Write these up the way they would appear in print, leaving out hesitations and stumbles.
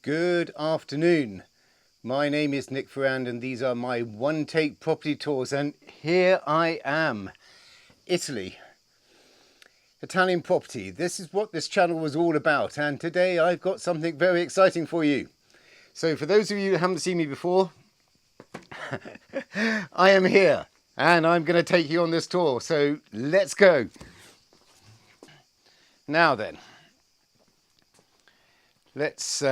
Good afternoon. My name is Nick Ferrand and these are my one-take property tours, and here I am, Italy. Italian property. This is what this channel was all about, and today I've got something very exciting for you. So for those of you who haven't seen me before, I am here and I'm going to take you on this tour, so let's go. Now then, let's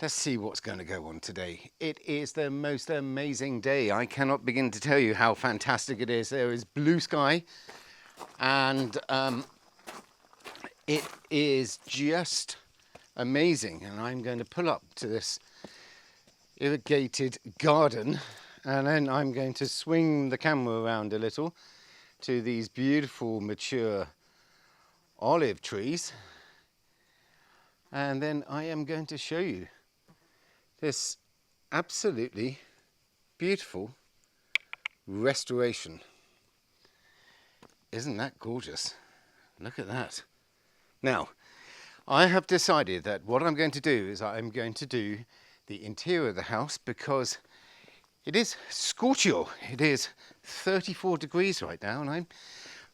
see what's going to go on today. It is the most amazing day. I cannot begin to tell you how fantastic it is. There is blue sky and it is just amazing. And I'm going to pull up to this irrigated garden and then I'm going to swing the camera around a little to these beautiful mature olive trees. And then I am going to show you this absolutely beautiful restoration. Isn't that gorgeous? Look at that. Now, I have decided that what I'm going to do is I'm going to do the interior of the house because it is scorchio. It is 34 degrees right now, and I'm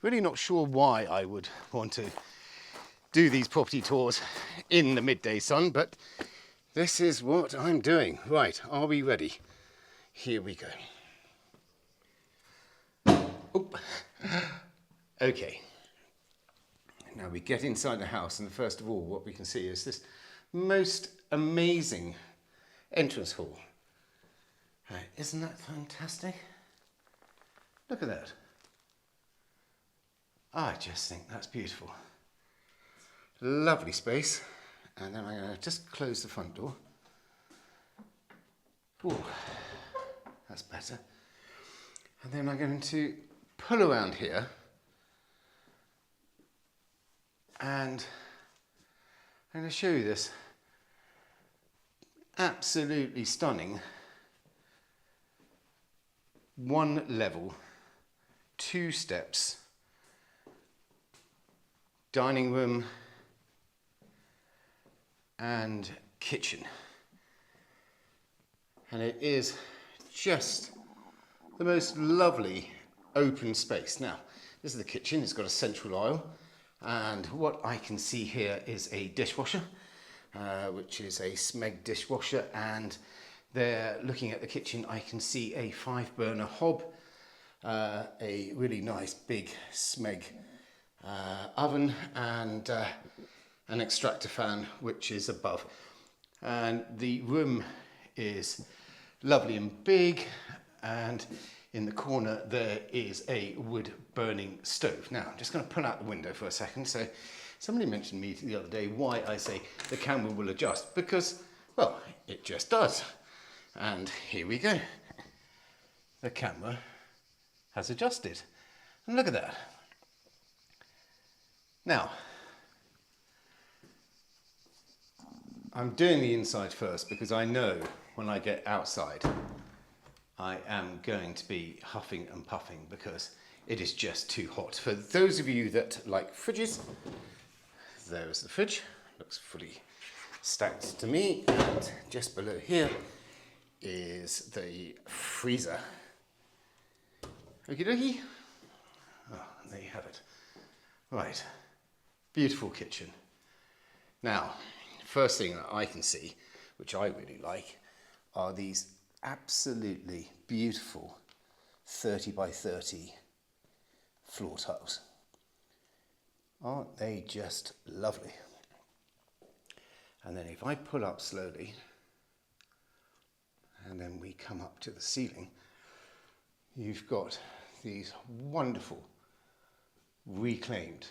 really not sure why I would want to do these property tours in the midday sun, but this is what I'm doing. Right, are we ready? Here we go. Oop. Okay. Now we get inside the house, and first of all, what we can see is this most amazing entrance hall. Isn't that fantastic? Look at that. I just think that's beautiful. Lovely space. And then I'm going to just close the front door. Ooh, that's better. And then I'm going to pull around here and I'm going to show you this absolutely stunning one level, 2 steps, dining room and kitchen. And it is just the most lovely open space. Now, this is the kitchen. It's got a central aisle, and what I can see here is a dishwasher, which is a Smeg dishwasher, and there, looking at the kitchen, I can see a 5-burner hob, a really nice big Smeg oven, and an extractor fan which is above. And the room is lovely and big, and in the corner there is a wood burning stove. Now I'm just going to pull out the window for a second. So somebody mentioned me the other day why I say the camera will adjust, because, well, it just does. And here we go. The camera has adjusted, and look at that. Now, I'm doing the inside first because I know when I get outside I am going to be huffing and puffing because it is just too hot. For those of you that like fridges, there is the fridge. Looks fully stacked to me, and just below here is the freezer. Okie dokie. Oh, there you have it. Right, beautiful kitchen. Now, first thing that I can see, which I really like, are these absolutely beautiful 30 by 30 floor tiles. Aren't they just lovely? And then if I pull up slowly, and then we come up to the ceiling, you've got these wonderful reclaimed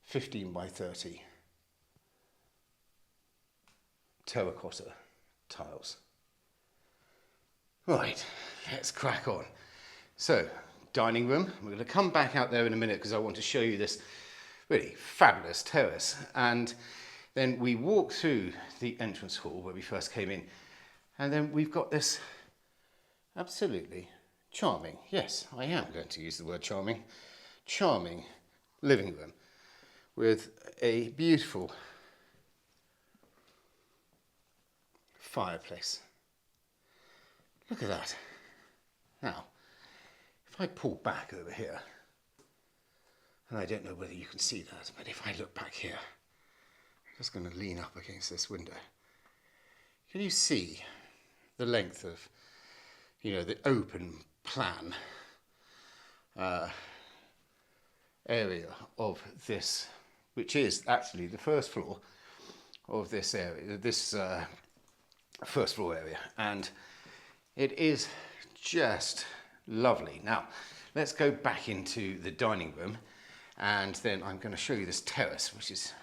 15 by 30 terracotta tiles. Right, let's crack on. So, dining room. We're going to come back out there in a minute because I want to show you this really fabulous terrace. And then we walk through the entrance hall where we first came in, and then we've got this absolutely charming, yes, I am going to use the word charming, charming living room with a beautiful fireplace. Look at that. Now, if I pull back over here, and I don't know whether you can see that, but if I look back here, I'm just going to lean up against this window. Can you see the length of, you know, the open plan area of this, which is actually the first floor of this area, this first floor area, and it is just lovely. Now, let's go back into the dining room, and then I'm going to show you this terrace, which is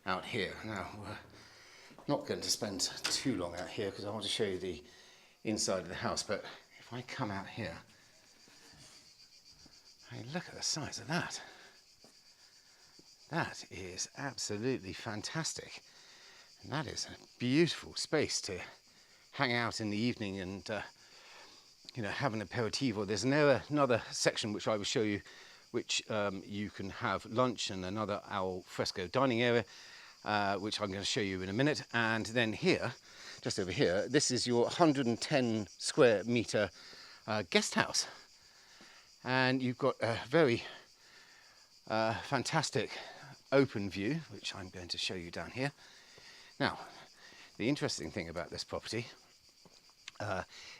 out here. Now, we're not going to spend too long out here because I want to show you the inside of the house, but if I come out here, hey, look at the size of that. That is absolutely fantastic. And that is a beautiful space to hang out in the evening and you know, have an aperitivo. There's another section which I will show you, which you can have lunch, and another al fresco dining area, which I'm going to show you in a minute. And then here, just over here, this is your 110 square meter guest house. And you've got a very fantastic open view, which I'm going to show you down here. Now, the interesting thing about this property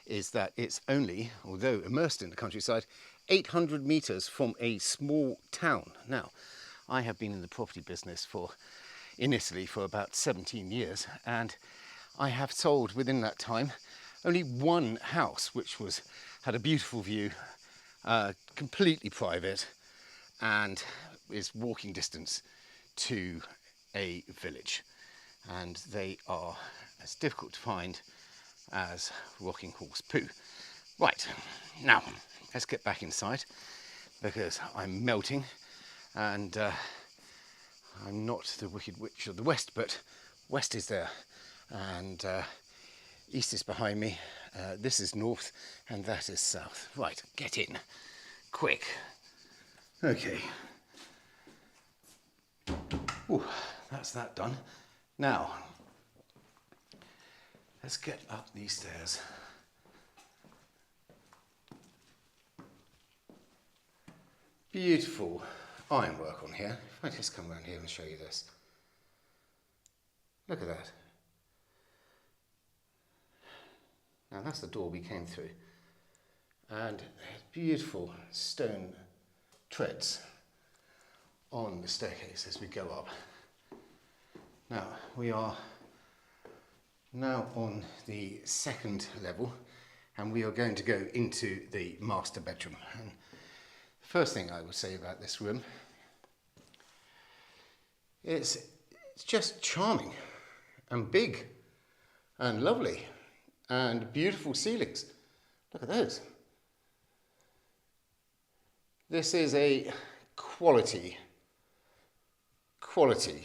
is that it's only, although immersed in the countryside, 800 meters from a small town. Now, I have been in the property business in Italy for about 17 years, and I have sold within that time only one house, which had a beautiful view, completely private, and is walking distance to a village. And they are as difficult to find as rocking horse poo. Right, now let's get back inside, because I'm melting, and I'm not the Wicked Witch of the West, but west is there, and east is behind me, this is north, and that is south. Right, get in, quick. Okay. Ooh, that's that done. Now, let's get up these stairs. Beautiful ironwork on here. If I just come around here and show you this. Look at that. Now that's the door we came through. And beautiful stone treads on the staircase as we go up. Now, we are now on the second level, and we are going to go into the master bedroom. And the first thing I would say about this room is it's just charming and big and lovely and beautiful ceilings. Look at those. This is a quality,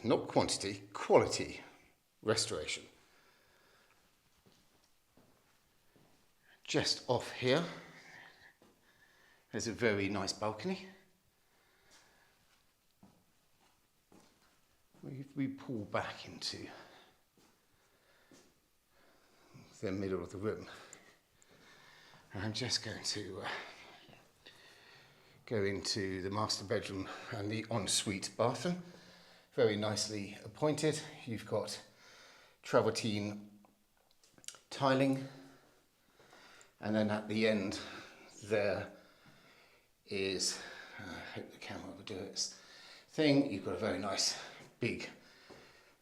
not quantity, quality restoration. Just off here, there's a very nice balcony. We pull back into the middle of the room, and I'm just going to go into the master bedroom and the ensuite bathroom. Very nicely appointed. You've got travertine tiling, and then at the end there is, I hope the camera will do its thing, you've got a very nice big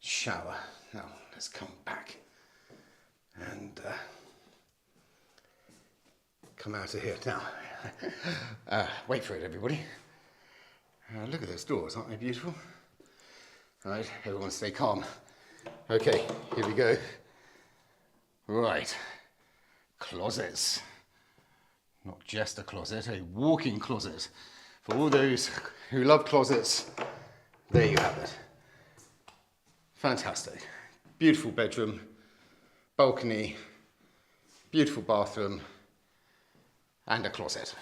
shower. Now let's come back and come out of here. Now, wait for it, everybody. Look at those doors, aren't they beautiful? Right, everyone stay calm. Okay, here we go. Right, closets. Not just a closet, a walk-in closet. For all those who love closets, there you have it. Fantastic. Beautiful bedroom, balcony, beautiful bathroom, and a closet.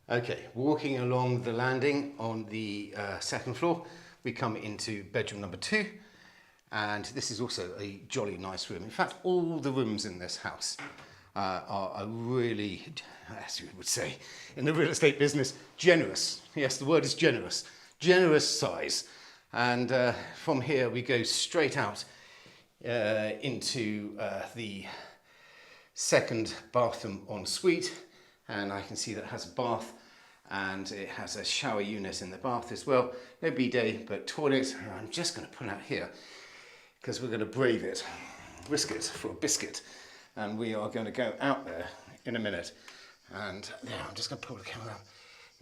Okay, walking along the landing on the second floor, we come into bedroom number 2, And this is also a jolly nice room. In fact, all the rooms in this house are really, as you would say, in the real estate business, generous. Yes, the word is generous. Generous size. And from here we go straight out into the second bathroom en suite. And I can see that it has a bath and it has a shower unit in the bath as well. No bidet, but toilet. And I'm just going to pull out here because we're going to brave it, risk it for a biscuit. And we are going to go out there in a minute. And there, I'm just going to pull the camera out.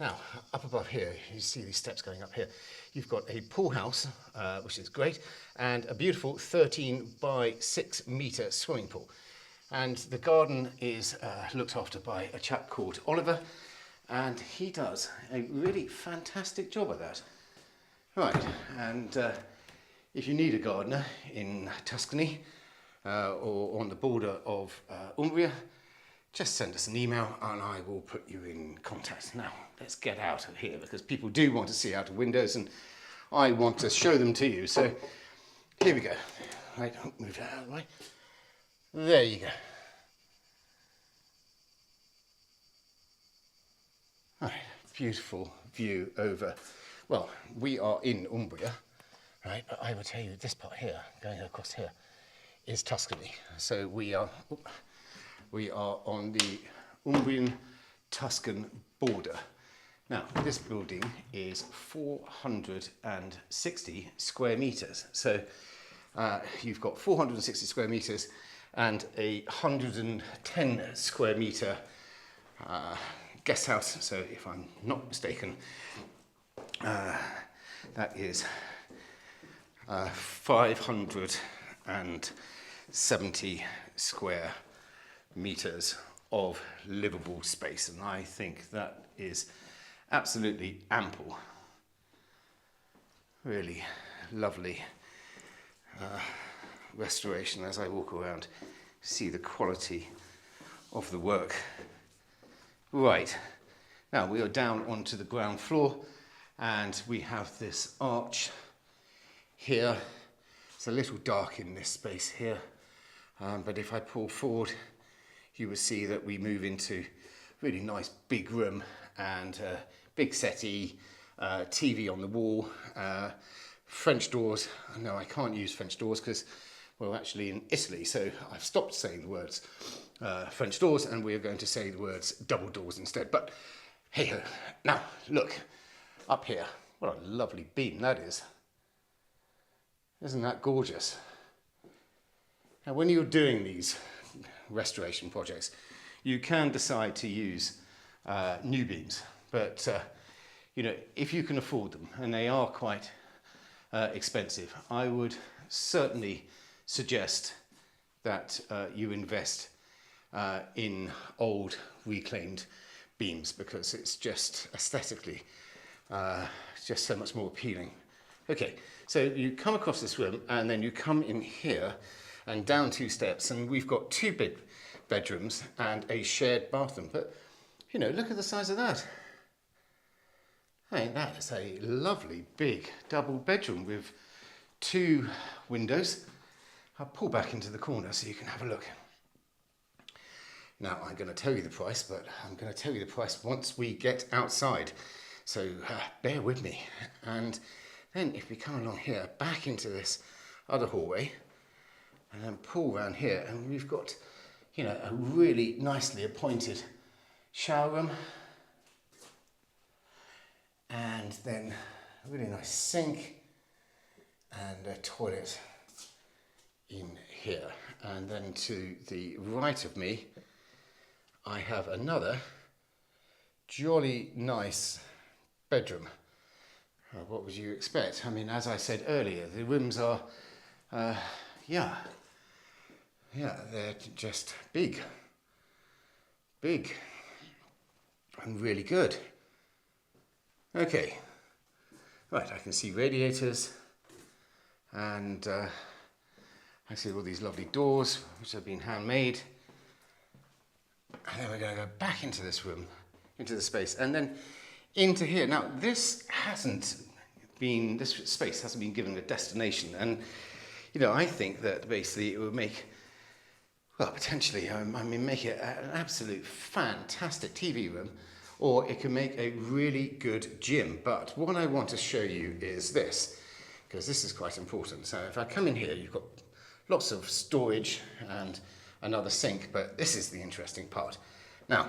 Now, up above here, you see these steps going up here. You've got a pool house, which is great, and a beautiful 13 by 6 metre swimming pool. And the garden is looked after by a chap called Oliver, and he does a really fantastic job at that. Right, and if you need a gardener in Tuscany or on the border of Umbria, just send us an email and I will put you in contact. Now, let's get out of here because people do want to see out of windows and I want to show them to you. So here we go. Right, move that out of the way. There you go. Right, beautiful view over, well, we are in Umbria, right? But I will tell you this part here, going across here, is Tuscany. So we are on the Umbrian Tuscan border. Now, this building is 460 square meters. So you've got 460 square meters and a 110 square meter guest house. So if I'm not mistaken, that is 570 square meters of livable space, and I think that is absolutely ample. Really lovely restoration. As I walk around, see the quality of the work. Right, now we are down onto the ground floor and we have this arch here. It's a little dark in this space here, but if I pull forward you will see that we move into really nice big room and big settee, TV on the wall, French doors. No, I can't use French doors because we're actually in Italy, so I've stopped saying the words French doors and we're going to say the words double doors instead. But hey ho, now look up here, what a lovely beam that is. Isn't that gorgeous? Now when you're doing these restoration projects, you can decide to use new beams, but you know, if you can afford them, and they are quite expensive, I would certainly suggest that you invest in old reclaimed beams because it's just aesthetically just so much more appealing. Okay, so you come across this room and then you come in here and down 2 steps, and we've got 2 big bedrooms and a shared bathroom. But you know, look at the size of that. Hey, that is a lovely big double bedroom with 2 windows. I'll pull back into the corner so you can have a look. Now I'm going to tell you the price, but I'm going to tell you the price once we get outside. So bear with me. And then if we come along here, back into this other hallway, and then pull around here, and we've got, you know, a really nicely appointed shower room, and then a really nice sink and a toilet in here. And then to the right of me, I have another jolly nice bedroom. What would you expect? I mean, as I said earlier, the rooms are, yeah, they're just big and really good. Okay, right, I can see radiators and I see all these lovely doors which have been handmade. And then we're going to go back into this room, into the space, and then into here. Now, this space hasn't been given a destination, and you know, I think that basically it would make, well, potentially, I mean, make it an absolute fantastic TV room, or it can make a really good gym. But what I want to show you is this, because this is quite important. So if I come in here, you've got lots of storage and another sink, but this is the interesting part. Now,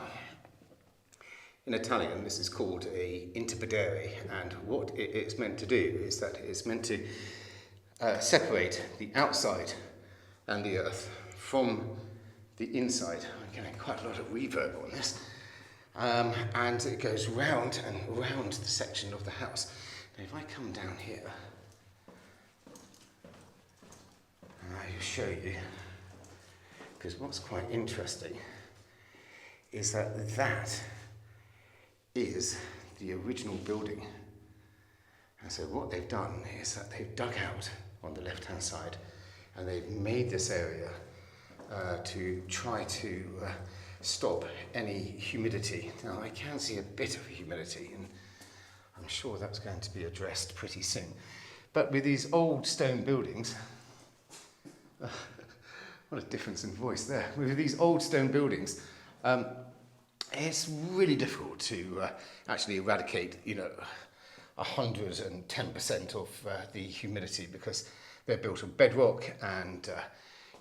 in Italian, this is called a interpedere, and what it's meant to do is that it's meant to separate the outside and the earth from the inside. I'm getting quite a lot of reverb on this. And it goes round and round the section of the house. Now if I come down here, I'll show you, because what's quite interesting is that that is the original building. And so what they've done is that they've dug out on the left hand side and they've made this area to try to stop any humidity. Now I can see a bit of humidity and I'm sure that's going to be addressed pretty soon. But with these old stone buildings, what a difference in voice there. With these old stone buildings, it's really difficult to actually eradicate, you know, 110% of the humidity, because they're built of bedrock, and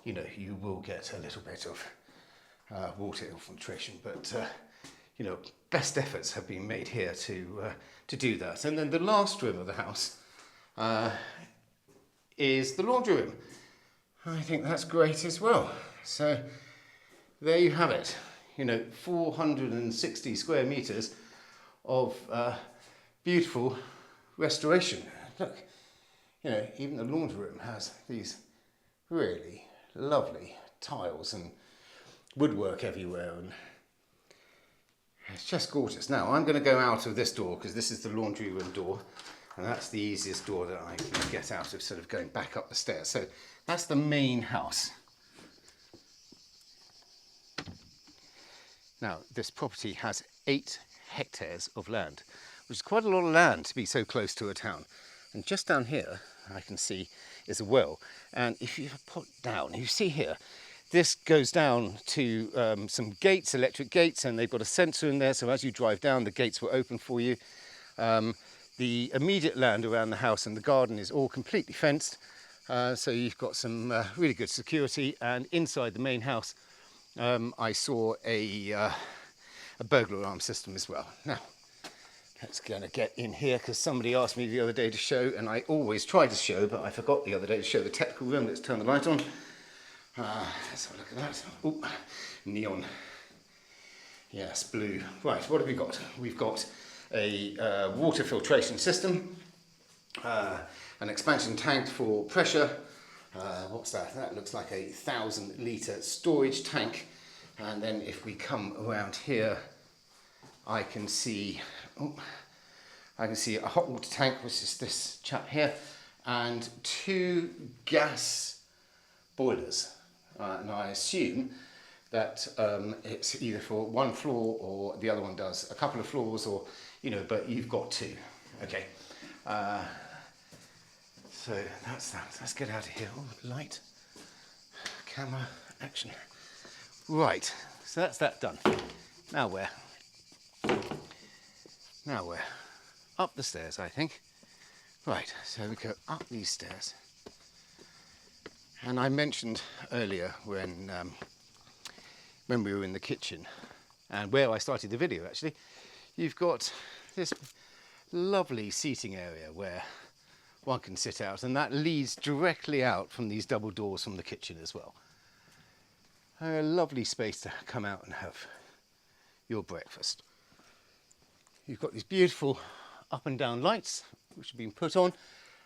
you know, you will get a little bit of water infiltration. But you know, best efforts have been made here to do that. And then the last room of the house is the laundry room. I think that's great as well. So there you have it. You know, 460 square meters of beautiful restoration. Look, you know, even the laundry room has these really lovely tiles and woodwork everywhere, and it's just gorgeous. Now I'm going to go out of this door because this is the laundry room door, and that's the easiest door that I can get out of, sort of going back up the stairs. So that's the main house. Now, this property has 8 hectares of land, which is quite a lot of land to be so close to a town. And just down here, I can see, is a well. And if you put down, you see here, this goes down to some gates, electric gates, and they've got a sensor in there, so as you drive down, the gates will open for you. The immediate land around the house and the garden is all completely fenced, so you've got some really good security. And inside the main house, I saw a burglar alarm system as well. Now, let's gonna get in here, because somebody asked me the other day to show, and I always try to show, but I forgot the other day to show the technical room. Let's turn the light on. Let's have a look at that. Oh, neon. Yes, blue. Right, what have we got? We've got a water filtration system, an expansion tank for pressure. What's that? That looks like a 1,000-litre storage tank. And then if we come around here, I can see a hot water tank, which is this chap here, and 2 gas boilers. And I assume that it's either for one floor, or the other one does a couple of floors, or, you know, but you've got 2. Okay. So that's that. Let's get out of here. Oh, light, camera, action. Right, so that's that done. Now we're up the stairs, I think. Right, so we go up these stairs. And I mentioned earlier when we were in the kitchen, and where I started the video actually, you've got this lovely seating area where one can sit out, and that leads directly out from these double doors from the kitchen as well. A lovely space to come out and have your breakfast. You've got these beautiful up and down lights which have been put on,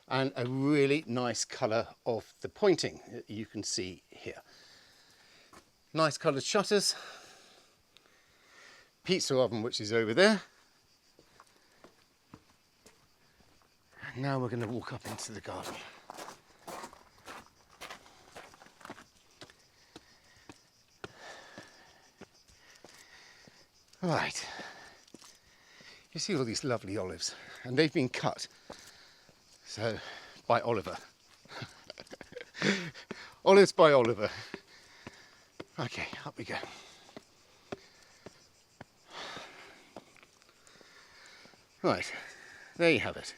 and a really nice colour of the pointing that you can see here. Nice coloured shutters, pizza oven which is over there. And now we're going to walk up into the garden. Right, you see all these lovely olives, and they've been cut, so, by Oliver. Olives by Oliver. Okay, up we go. Right, there you have it.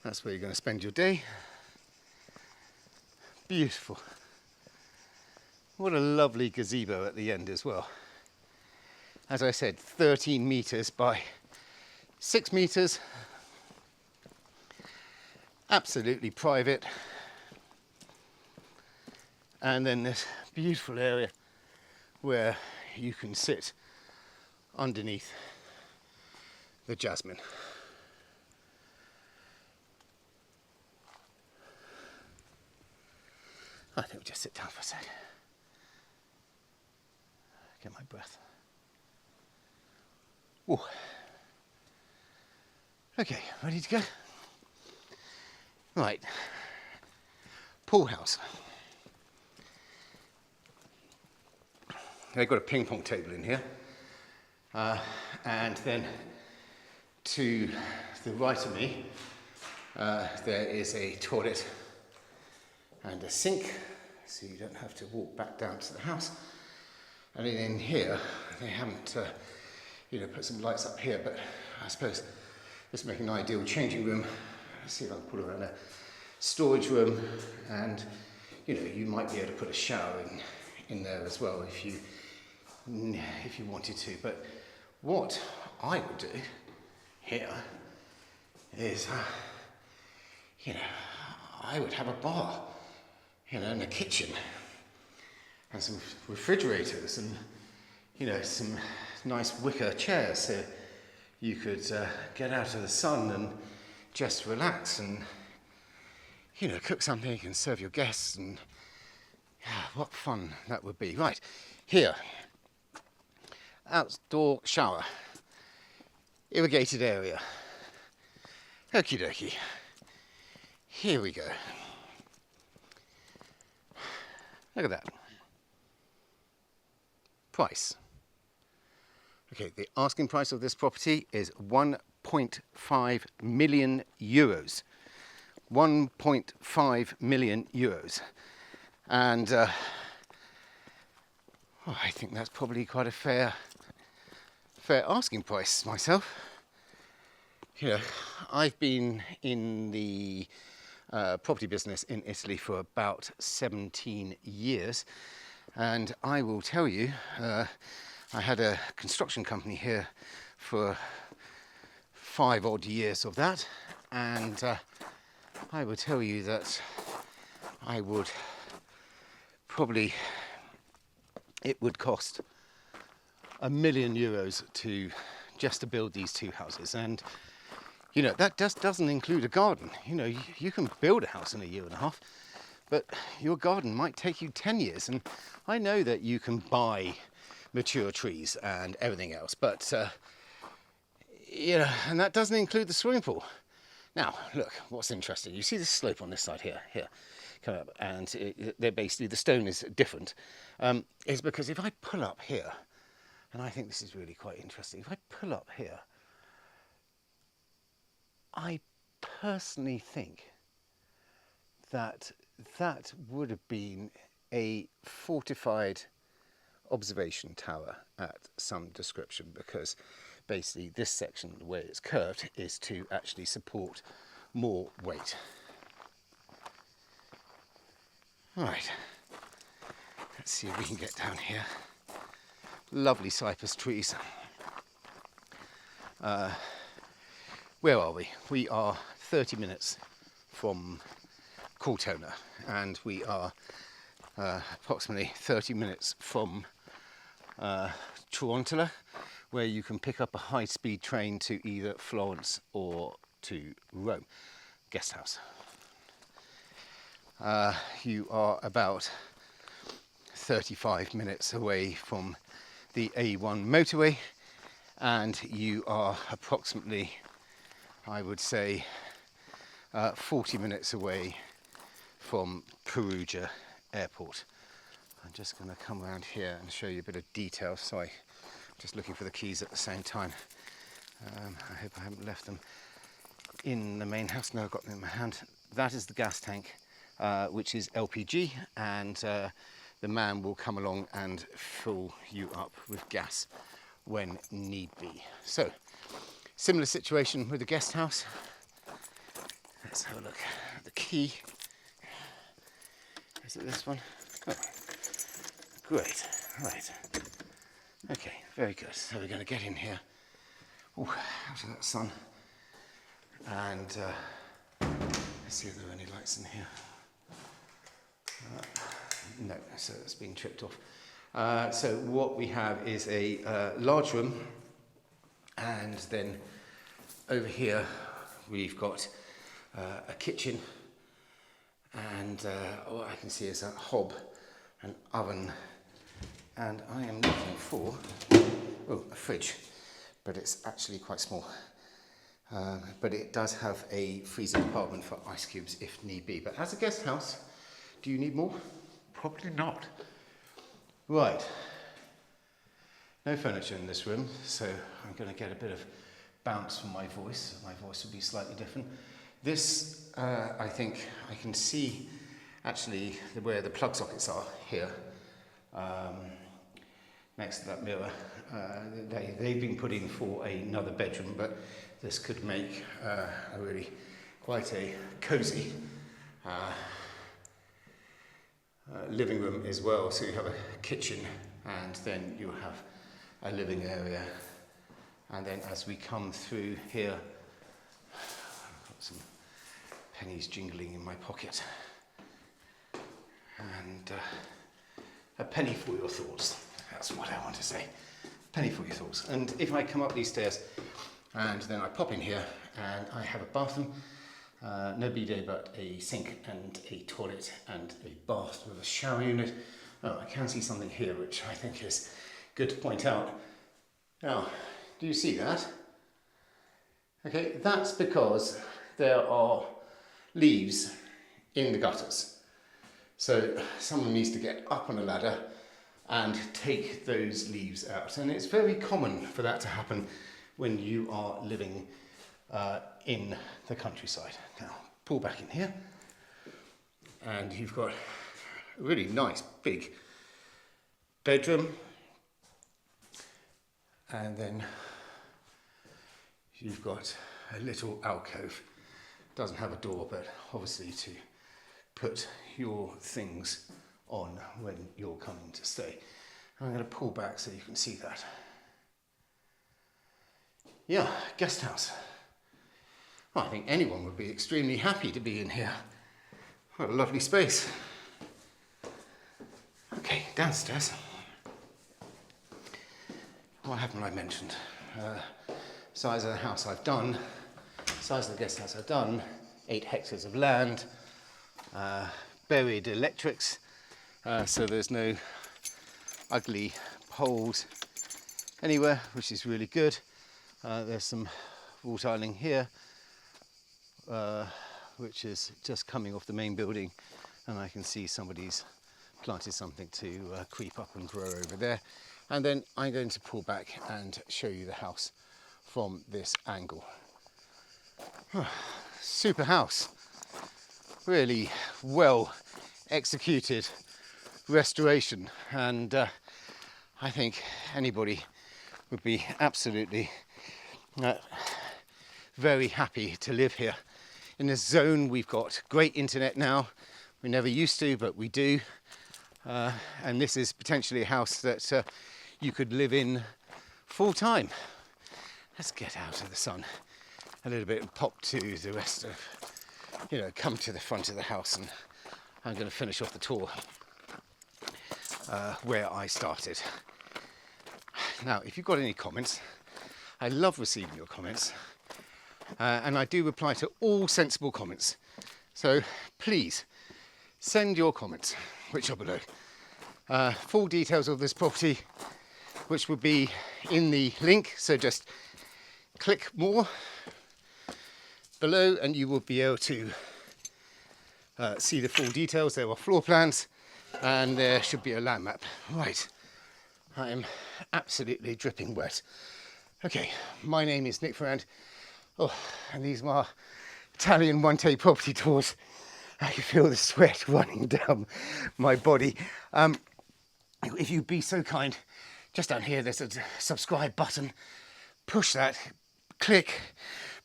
That's where you're going to spend your day. Beautiful. What a lovely gazebo at the end as well. As I said, 13 metres by 6 metres. Absolutely private. And then this beautiful area where you can sit underneath the jasmine. I think we'll just sit down for a sec. Get my breath. Ooh. Okay, ready to go? Right. Pool house. They've got a ping pong table in here. And then to the right of me, there is a toilet and a sink, so you don't have to walk back down to the house. And in here, they haven't, put some lights up here, but I suppose this would make an ideal changing room. Let's see if I can put around a storage room, and you might be able to put a shower in there as well if you wanted to. But what I would do here is, I would have a bar, and a kitchen, and some refrigerators, and some nice wicker chairs, so you could get out of the sun and just relax and cook something and serve your guests, and what fun that would be. Right, here, outdoor shower, irrigated area. Okie dokie. Here we go. Look at that. Price. Okay, the asking price of this property is 1.5 million euros. 1.5 million euros. And I think that's probably quite a fair asking price myself. I've been in the property business in Italy for about 17 years, and I will tell you, I had a construction company here for 5 odd years of that, and I will tell you that it would cost €1 million just to build these 2 houses. And that just doesn't include a garden. You can build a house in a year and a half, but your garden might take you 10 years. And I know that you can buy mature trees and everything else, but and that doesn't include the swimming pool. Now, look, what's interesting, you see the slope on this side here, come up, and they're basically, the stone is different, is because if I pull up here, and I think this is really quite interesting, if I pull up here, I personally think that would have been a fortified observation tower at some description, because basically this section, the way it's curved, is to actually support more weight. Right, let's see if we can get down here. Lovely cypress trees. Where are we? We are 30 minutes from Cortona, and we are approximately 30 minutes from Canutola, where you can pick up a high-speed train to either Florence or to Rome. Guesthouse. You are about 35 minutes away from the A1 motorway, and you are approximately, I would say, 40 minutes away from Perugia airport. I'm just going to come around here and show you a bit of detail. Sorry, I'm just looking for the keys at the same time. I hope I haven't left them in the main house. No, I've got them in my hand. That is the gas tank. which is LPG, and the man will come along and fill you up with gas when need be. So, similar situation with the guest house. Let's have a look at the key. Is it this one? Oh, great, right. Okay, very good. So we're going to get in here. Ooh, out of that sun. And let's see if there are any lights in here. No, so it's been tripped off. So what we have is a large room, and then over here we've got a kitchen, and what I can see is a hob, an oven, and I am looking for a fridge, but it's actually quite small. But it does have a freezer compartment for ice cubes if need be. But as a guest house, do you need more? Probably not. Right. No furniture in this room, so I'm going to get a bit of bounce from my voice. My voice will be slightly different. This, I think, I can see actually where the plug sockets are here, next to that mirror. They've been put in for another bedroom, but this could make a really quite a cosy living room as well. So you have a kitchen, and then you have a living area, and then as we come through here, I've got some pennies jingling in my pocket, and a penny for your thoughts. That's what I want to say. Penny for your thoughts. And if I come up these stairs and then I pop in here, and I have a bathroom, no bidet but a sink and a toilet and a bath with a shower unit. Oh, I can see something here which I think is good to point out. Now, do you see that? Okay, that's because there are leaves in the gutters. So someone needs to get up on a ladder and take those leaves out. And it's very common for that to happen when you are living in the countryside. Now, pull back in here, and you've got a really nice big bedroom, and then you've got a little alcove. Doesn't have a door, but obviously to put your things on when you're coming to stay. I'm going to pull back so you can see that. Yeah, guest house. Well, I think anyone would be extremely happy to be in here. What a lovely space. Okay, downstairs. What haven't I mentioned? Size of the house I've done, size of the guest house I've done, 8 hectares of land, buried electrics, so there's no ugly poles anywhere, which is really good. There's some wall tiling here, which is just coming off the main building, and I can see somebody's planted something to creep up and grow over there. And then I'm going to pull back and show you the house from this angle. Super house, really well executed restoration, and I think anybody would be absolutely very happy to live here. In this zone we've got great internet now. We never used to, but we do, and this is potentially a house that you could live in full time. Let's get out of the sun a little bit and pop to the rest of, come to the front of the house, and I'm going to finish off the tour where I started. Now, if you've got any comments, I love receiving your comments, and I do reply to all sensible comments. So please send your comments, which are below. Full details of this property, which will be in the link, so just click more below and you will be able to see the full details. There are floor plans and there should be a land map. Right, I am absolutely dripping wet. Okay, my name is Nick Ferrand. Oh, and these are my Italian one-day property tours. I can feel the sweat running down my body. If you'd be so kind, just down here there's a subscribe button. Push that, click,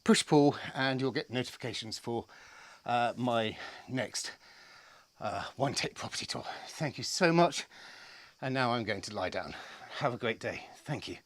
push pull, and you'll get notifications for my next one take property tour. Thank you so much. And now I'm going to lie down. Have a great day. Thank you.